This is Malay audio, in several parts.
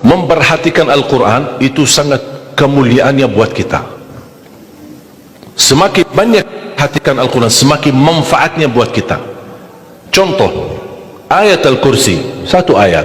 memperhatikan Al-Quran itu sangat kemuliaannya buat kita. Semakin banyak perhatikan Al-Quran, semakin manfaatnya buat kita. Contoh, ayat Al-Kursi, satu ayat.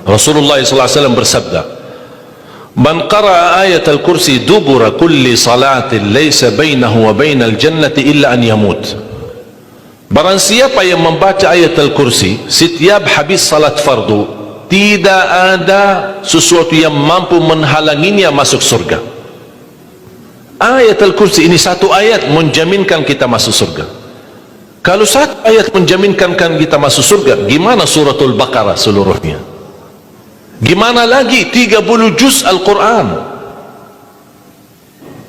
Rasulullah SAW bersabda, "Man qara'a ayat Al-Kursi dubura kulli salatin laysa bainahu wa bainal jannati illa an yamut." Barang siapa yang membaca ayat Al-Kursi setiap habis salat fardu, tidak ada sesuatu yang mampu menghalanginya masuk surga. Ayat Al-Kursi ini satu ayat menjaminkan kita masuk surga. Kalau satu ayat menjaminkan kita masuk surga, gimana suratul Baqarah seluruhnya? Gimana lagi 30 juz Al-Quran?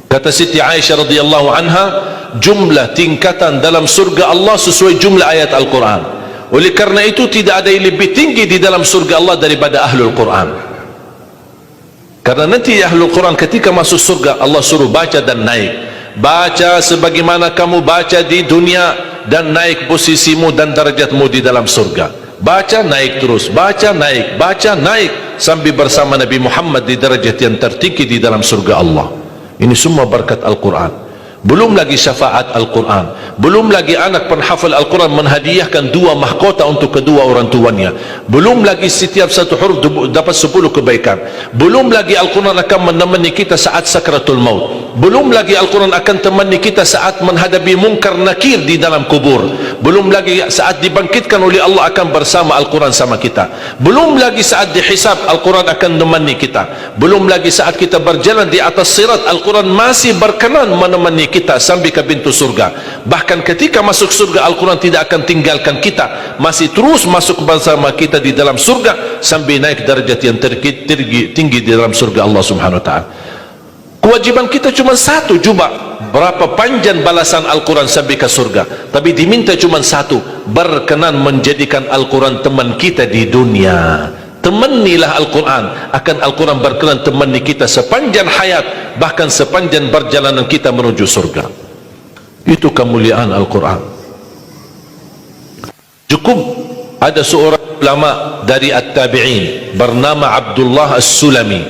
Kata Siti Aisyah radhiyallahu anha, jumlah tingkatan dalam surga Allah sesuai jumlah ayat Al-Quran. Oleh karena itu tidak ada yang lebih tinggi di dalam surga Allah daripada Ahlul Quran. Karena nanti Ahlul Quran ketika masuk surga, Allah suruh baca dan naik. Baca sebagaimana kamu baca di dunia, dan naik posisimu dan darajatmu di dalam surga. Baca naik terus, baca naik sampai bersama Nabi Muhammad di darajat yang tertinggi di dalam surga Allah. Ini semua berkat Al-Quran. Belum lagi syafaat Al-Quran, belum lagi anak penghafal Al-Quran menghadiahkan 2 mahkota untuk kedua orang tuanya, belum lagi setiap satu huruf dapat 10 kebaikan, belum lagi Al-Quran akan menemani kita saat sakratul maut, belum lagi Al-Quran akan temani kita saat menghadapi mungkar nakir di dalam kubur, belum lagi saat dibangkitkan oleh Allah akan bersama Al-Quran sama kita, belum lagi saat dihisab Al-Quran akan menemani kita, belum lagi saat kita berjalan di atas sirat Al-Quran masih berkenan menemani kita sampai ke pintu surga. Bahkan ketika masuk surga Al-Quran tidak akan tinggalkan kita, masih terus masuk bersama kita di dalam surga sampai naik derajat yang tinggi di dalam surga Allah Subhanahu wa ta'ala. Kewajiban kita cuma satu, coba berapa panjang balasan Al-Quran sampai ke surga, tapi diminta cuma satu, berkenan menjadikan Al-Quran teman kita di dunia. Temanilah Al-Quran, akan Al-Quran berkenan temani kita sepanjang hayat, bahkan sepanjang perjalanan kita menuju surga. Itu kemuliaan Al-Quran. Cukup ada seorang ulama dari At-Tabi'in bernama Abdullah As-Sulami,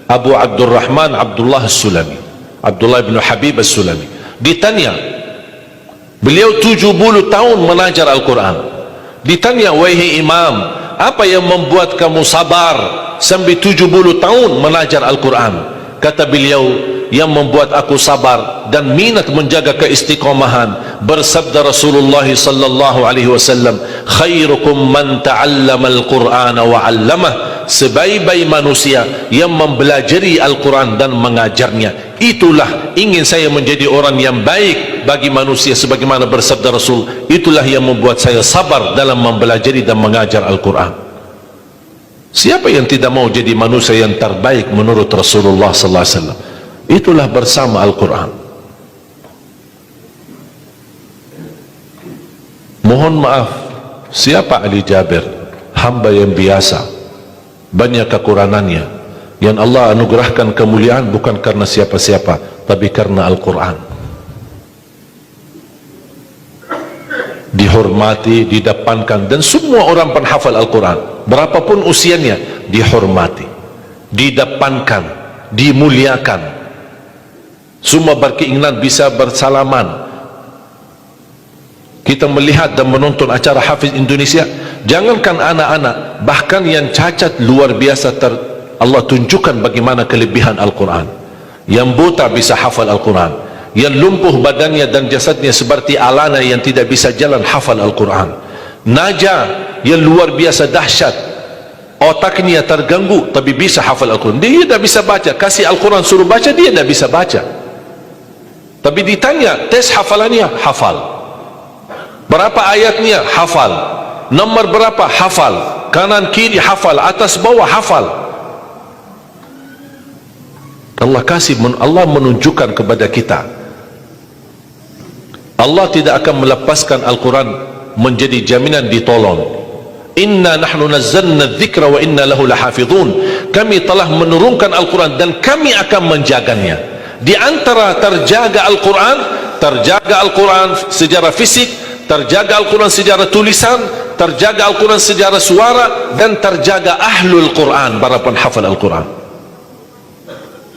Abu Abdurrahman Abdullah As-Sulami, Abdullah bin Habib As-Sulami. Ditanya, beliau 70 tahun mengajar Al-Quran. Ditanya, wahai imam, apa yang membuat kamu sabar sampai 70 tahun mengajar Al-Quran? Kata beliau, yang membuat aku sabar dan minat menjaga keistiqomahan, bersabda Rasulullah sallallahu alaihi wasallam, khairukum man ta'allama al-Qur'ana wa 'allamah, sebaik-baik manusia yang mempelajari Al-Quran dan mengajarnya. Itulah ingin saya menjadi orang yang baik bagi manusia, sebagaimana bersabda Rasul, itulah yang membuat saya sabar dalam mempelajari dan mengajar Al-Quran. Siapa yang tidak mau jadi manusia yang terbaik menurut Rasulullah sallallahu alaihi wasallam? Itulah bersama Al-Quran. Mohon maaf, siapa Ali Jabir? Hamba yang biasa, banyak kekurangannya, yang Allah anugerahkan kemuliaan bukan karena siapa-siapa, tapi karena Al-Quran. Dihormati, didepankan, dan semua orang penghafal Al-Quran berapapun usianya dihormati, didepankan, dimuliakan. Semua berkeinginan bisa bersalaman. Kita melihat dan menonton acara Hafiz Indonesia, jangankan anak-anak, bahkan yang cacat luar biasa Allah tunjukkan bagaimana kelebihan Al-Quran. Yang buta bisa hafal Al-Quran, yang lumpuh badannya dan jasadnya seperti alana yang tidak bisa jalan hafal Al-Quran. Naja yang luar biasa dahsyat, otaknya terganggu tapi bisa hafal Al-Quran. Dia tidak bisa baca, kasih Al-Quran suruh baca, dia tidak bisa baca. Tapi ditanya tes hafalannya, hafal. Berapa ayatnya? Hafal. Nomor berapa? Hafal. Kanan kiri hafal, atas bawah hafal. Allah menunjukkan kepada kita, Allah tidak akan melepaskan Al-Quran menjadi jaminan ditolong. Inna nahnu nazzalna dzikra wa inna lahu lahafizun. Kami telah menurunkan Al-Quran dan kami akan menjaganya. Di antara terjaga Al-Quran secara fisik, terjaga Al-Quran secara tulisan, terjaga Al-Quran secara suara, dan terjaga ahlul Quran, para penghafal Al-Quran.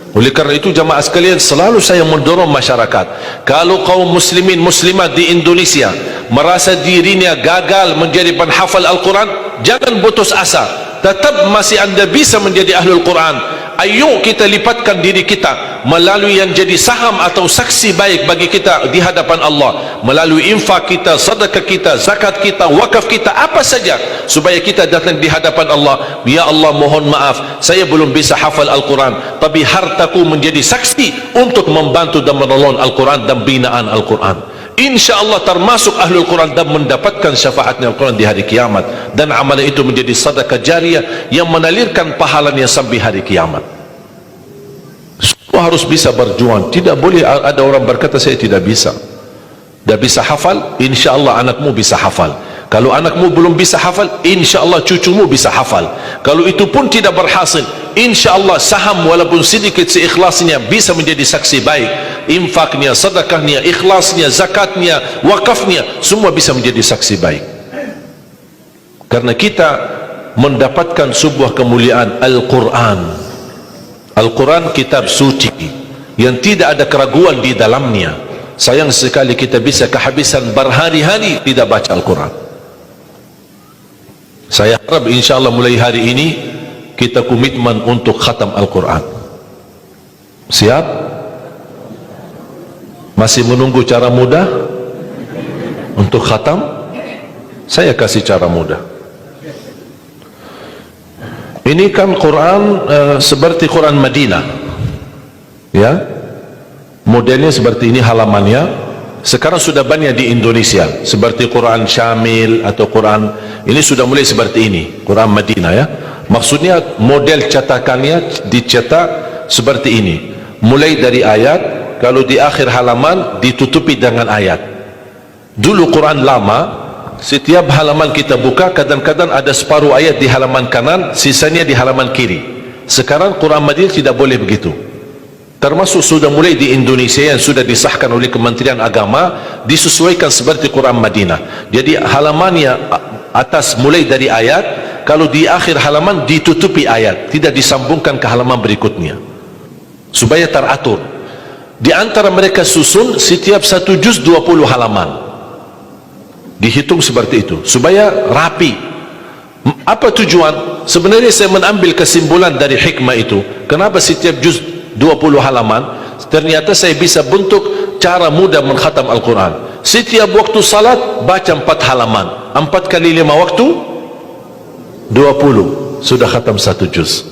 Oleh kerana itu jamaah sekalian, selalu saya mendorong masyarakat, kalau kaum muslimin muslimat di Indonesia merasa dirinya gagal menjadi penghafal Al-Quran, jangan putus asa, tetap masih anda bisa menjadi ahlul Quran. Ayo kita lipatkan diri kita melalui yang jadi saham atau saksi baik bagi kita di hadapan Allah, melalui infak kita, sedekah kita, zakat kita, wakaf kita, apa saja, supaya kita datang di hadapan Allah. Ya Allah, mohon maaf, saya belum bisa hafal Al-Quran, tapi hartaku menjadi saksi untuk membantu dan menolong Al-Quran dan binaan Al-Quran. InsyaAllah termasuk ahlul Quran dan mendapatkan syafaatnya Al-Quran di hari kiamat, dan amalan itu menjadi sedekah jariah yang menalirkan pahalanya sampai hari kiamat. Semua harus bisa berjuang. Tidak boleh ada orang berkata saya tidak bisa hafal. InsyaAllah anakmu bisa hafal. Kalau anakmu belum bisa hafal, InsyaAllah cucumu bisa hafal. Kalau itu pun tidak berhasil, InsyaAllah saham walaupun sedikit seikhlasnya bisa menjadi saksi baik. Infaknya, sedekahnya, ikhlasnya, zakatnya, wakafnya, semua bisa menjadi saksi baik. Karena kita mendapatkan sebuah kemuliaan Al-Quran. Al-Quran kitab suci yang tidak ada keraguan di dalamnya. Sayang sekali kita bisa kehabisan berhari-hari tidak baca Al-Quran. Saya harap insyaAllah mulai hari ini kita komitmen untuk khatam Al-Quran. Siap? Masih menunggu cara mudah untuk khatam? Saya kasih cara mudah. Ini kan Quran seperti Quran Madinah, ya, modelnya seperti ini halamannya. Sekarang sudah banyak di Indonesia seperti Quran Syamil atau Quran ini sudah mulai seperti ini, Quran Madinah, ya. Maksudnya model cetakannya dicetak seperti ini, mulai dari ayat, kalau di akhir halaman ditutupi dengan ayat. Dulu Quran lama, setiap halaman kita buka kadang-kadang ada separuh ayat di halaman kanan, sisanya di halaman kiri. Sekarang Quran Madinah tidak boleh begitu. Termasuk sudah mulai di Indonesia yang sudah disahkan oleh Kementerian Agama, disesuaikan seperti Quran Madinah. Jadi halamannya atas mulai dari ayat, kalau di akhir halaman ditutupi ayat, tidak disambungkan ke halaman berikutnya, supaya teratur. Di antara mereka susun setiap satu juz 20 halaman, dihitung seperti itu supaya rapi. Apa tujuan? Sebenarnya saya mengambil kesimpulan dari hikmah itu. Kenapa setiap juz 20 halaman? Ternyata saya bisa bentuk cara mudah mengkhatam Al-Quran. Setiap waktu salat baca 4 halaman, 4 kali 5 waktu 20, sudah khatam 1 juz.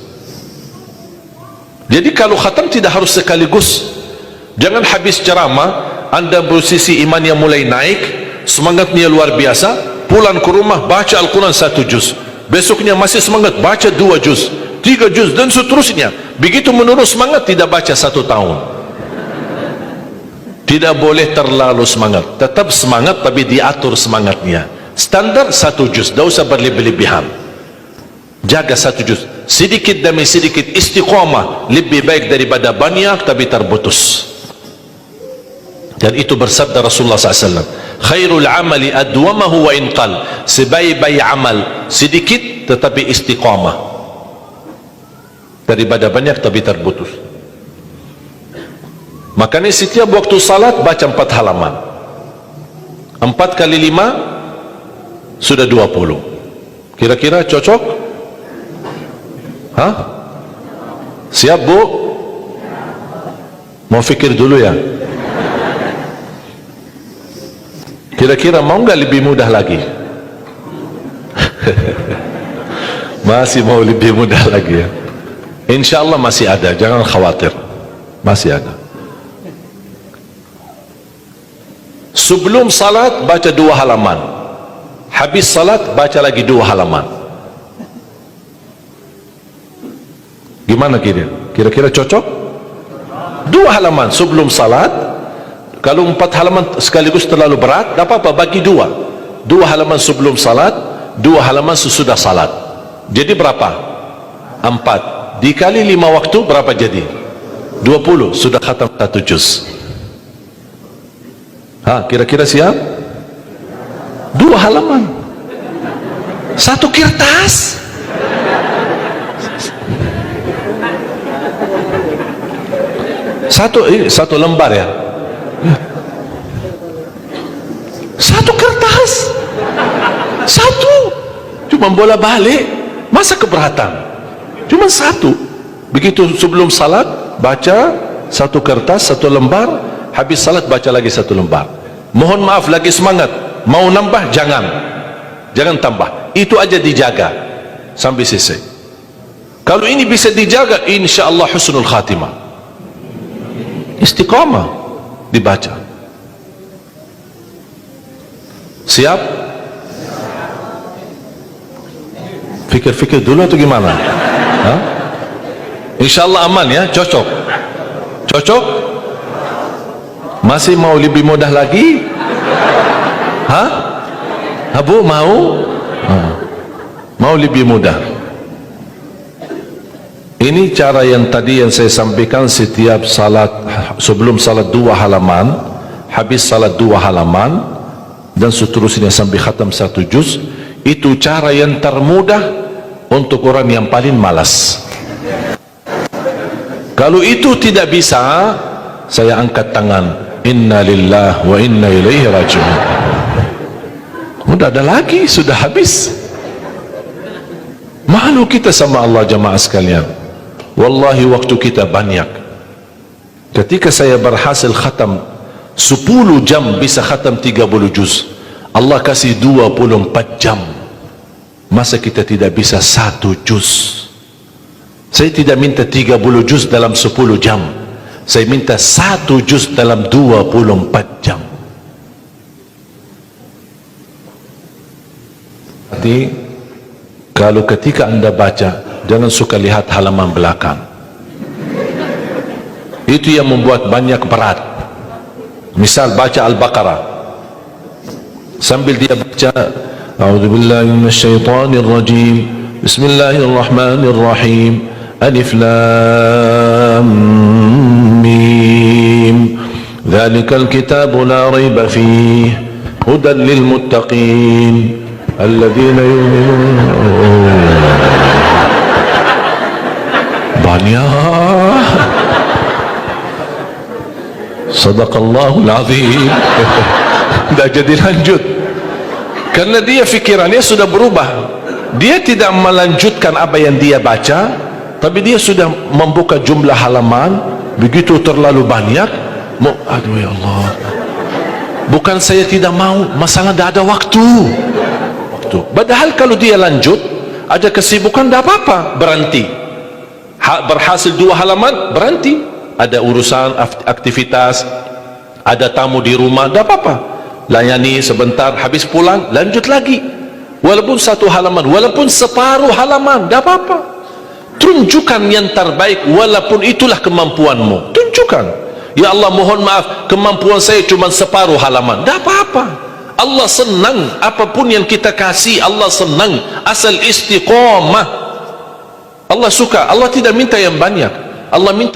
Jadi kalau khatam tidak harus sekaligus. Jangan habis ceramah anda posisi iman yang mulai naik, semangatnya luar biasa, pulang ke rumah baca Al-Quran 1 juz, besoknya masih semangat baca 2 juz, 3 juz, dan seterusnya. Begitu menurun semangat, tidak baca 1 tahun. Tidak boleh terlalu semangat, tetap semangat tapi diatur semangatnya. Standar 1 juz, tidak usah berlebih-lebihan. Jaga 1 juz, sedikit demi sedikit, istiqamah lebih baik daripada banyak tapi terputus. Dan itu bersabda Rasulullah SAW, khairul amali adwamahu wa inqal, sebaik-baik amal sedikit tetapi istiqamah daripada banyak tapi terputus. Makanya setiap waktu salat baca 4 halaman, 4 kali 5 sudah 20. Kira-kira cocok? Hah? Siap bu? Mau fikir dulu ya? Kira-kira mau nggak lebih mudah lagi? Masih mau lebih mudah lagi ya? InsyaAllah masih ada, jangan khawatir, masih ada. Sebelum salat baca 2 halaman, habis salat baca lagi 2 halaman. Gimana kira-kira cocok? 2 halaman sebelum salat. Kalau 4 halaman sekaligus terlalu berat, tak apa-apa, bagi 2 halaman sebelum salat, 2 halaman sesudah salat. Jadi berapa? 4 dikali 5 waktu berapa jadi? 20, sudah khatam 1 juz. Kira-kira siap? 2 halaman, 1 kertas. Satu lembar ya, 1 kertas, 1, cuma bola balik, masa keberatan, cuma 1. Begitu sebelum salat baca 1 kertas, 1 lembar, habis salat baca lagi 1 lembar. Mohon maaf, lagi semangat, mau nambah jangan tambah, itu aja dijaga sampai selesai. Kalau ini bisa dijaga, insyaallah husnul khatimah, istiqamah dibaca. Siap? Fikir-fikir dulu atau gimana? Hah? Insyaallah aman ya, cocok? Masih mau lebih mudah lagi? Hah? Abu mau? Mau lebih mudah? Ini cara yang tadi yang saya sampaikan, setiap salat, sebelum salat 2 halaman, habis salat 2 halaman, dan seterusnya sampai khatam 1 juz. Itu cara yang termudah untuk orang yang paling malas. Kalau itu tidak bisa, saya angkat tangan, inna lillahi wa inna ilaihi raji'un. Udah ada lagi, sudah habis. Malu kita sama Allah jamaah sekalian. Wallahi waktu kita banyak. Ketika saya berhasil khatam 10 jam bisa khatam 30 juz, Allah kasih 24 jam, masa kita tidak bisa 1 juz? Saya tidak minta 30 juz dalam 10 jam, saya minta 1 juz dalam 24 jam. Jadi kalau ketika anda baca, jangan suka lihat halaman belakang. Itu yang membuat banyak berat. Misal baca Al-Baqarah, sambil dia baca a'udzubillahi minasyaitonir rajim, bismillahirrahmanirrahim, alif lam mim, dzalikal kitabu la raiba fihi hudan lil muttaqin alladzina yu'minuna. Banyak. Sadaqallahul azim. Tidak jadi lanjut karena dia fikirannya sudah berubah. Dia tidak melanjutkan apa yang dia baca, tapi dia sudah membuka jumlah halaman begitu terlalu banyak. Aduh ya Allah, bukan saya tidak mau, masalah tidak ada waktu. Padahal kalau dia lanjut, ada kesibukan, tidak apa-apa, berhenti. Berhasil 2 halaman, berhenti. Ada urusan aktivitas, ada tamu di rumah, tidak apa-apa, layani sebentar, habis pulang lanjut lagi. Walaupun 1 halaman, walaupun separuh halaman, tidak apa-apa. Tunjukkan yang terbaik, walaupun itulah kemampuanmu. Tunjukkan, ya Allah mohon maaf, kemampuan saya cuma separuh halaman, tidak apa-apa. Allah senang apapun yang kita kasih, Allah senang asal istiqamah. Allah suka. Allah tidak minta yang banyak, Allah minta